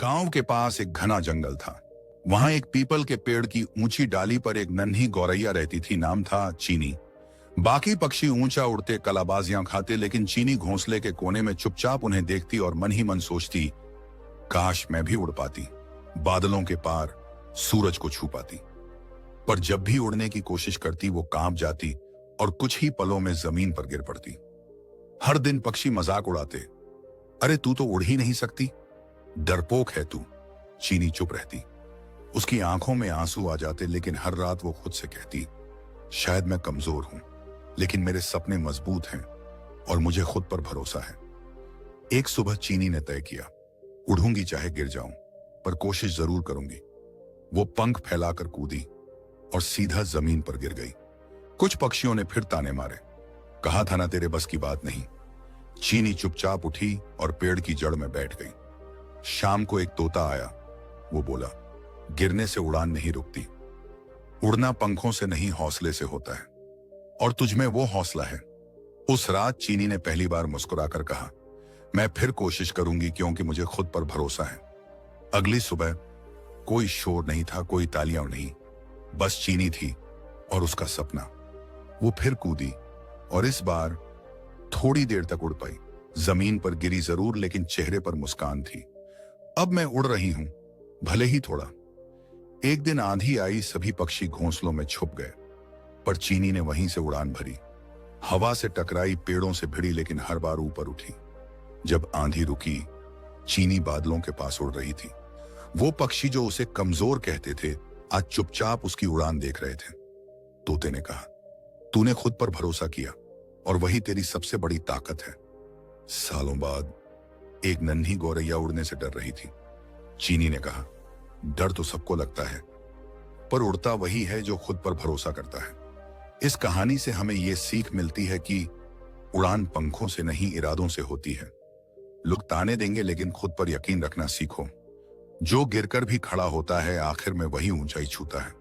गांव के पास एक घना जंगल था। वहां एक पीपल के पेड़ की ऊंची डाली पर एक नन्ही गौरैया रहती थी। नाम था चीनी। बाकी पक्षी ऊंचा उड़ते, कलाबाजियां खाते, लेकिन चीनी घोंसले के कोने में चुपचाप उन्हें देखती और मन ही मन सोचती, काश मैं भी उड़ पाती, बादलों के पार सूरज को छू पाती। पर जब भी उड़ने की कोशिश करती वो कांप जाती और कुछ ही पलों में जमीन पर गिर पड़ती। हर दिन पक्षी मजाक उड़ाते, अरे तू तो उड़ ही नहीं सकती, डरपोक है तू। चीनी चुप रहती। उसकी आंखों में आंसू आ जाते, लेकिन हर रात वो खुद से कहती, शायद मैं कमजोर हूं, लेकिन मेरे सपने मजबूत हैं और मुझे खुद पर भरोसा है। एक सुबह चीनी ने तय किया, उड़ूंगी चाहे गिर जाऊं, पर कोशिश जरूर करूंगी। वो पंख फैलाकर कूदी और सीधा जमीन पर गिर गई। कुछ पक्षियों ने फिर ताने मारे, कहा था ना तेरे बस की बात नहीं। चीनी चुपचाप उठी और पेड़ की जड़ में बैठ गई। शाम को एक तोता आया। वो बोला, गिरने से उड़ान नहीं रुकती, उड़ना पंखों से नहीं हौसले से होता है, और तुझमें वो हौसला है। उस रात चीनी ने पहली बार मुस्कुराकर कहा, मैं फिर कोशिश करूंगी, क्योंकि मुझे खुद पर भरोसा है। अगली सुबह कोई शोर नहीं था, कोई तालियां नहीं, बस चीनी थी और उसका सपना। वो फिर कूदी और इस बार थोड़ी देर तक उड़ पाई। जमीन पर गिरी जरूर, लेकिन चेहरे पर मुस्कान थी। अब मैं उड़ रही हूं, भले ही थोड़ा। एक दिन आंधी आई, सभी पक्षी घोंसलों में छुप गए, पर चीनी ने वहीं से उड़ान भरी। हवा से टकराई, पेड़ों से भिड़ी, लेकिन हर बार ऊपर उठी। जब आंधी रुकी, चीनी बादलों के पास उड़ रही थी। वो पक्षी जो उसे कमजोर कहते थे, आज चुपचाप उसकी उड़ान देख रहे थे। तोते ने कहा, तूने खुद पर भरोसा किया और वही तेरी सबसे बड़ी ताकत है। सालों बाद एक नन्ही गौरैया उड़ने से डर रही थी। चीनी ने कहा, डर तो सबको लगता है, पर उड़ता वही है जो खुद पर भरोसा करता है। इस कहानी से हमें यह सीख मिलती है कि उड़ान पंखों से नहीं, इरादों से होती है। लोग ताने देंगे, लेकिन खुद पर यकीन रखना सीखो। जो गिरकर भी खड़ा होता है, आखिर में वही ऊंचाई छूता है।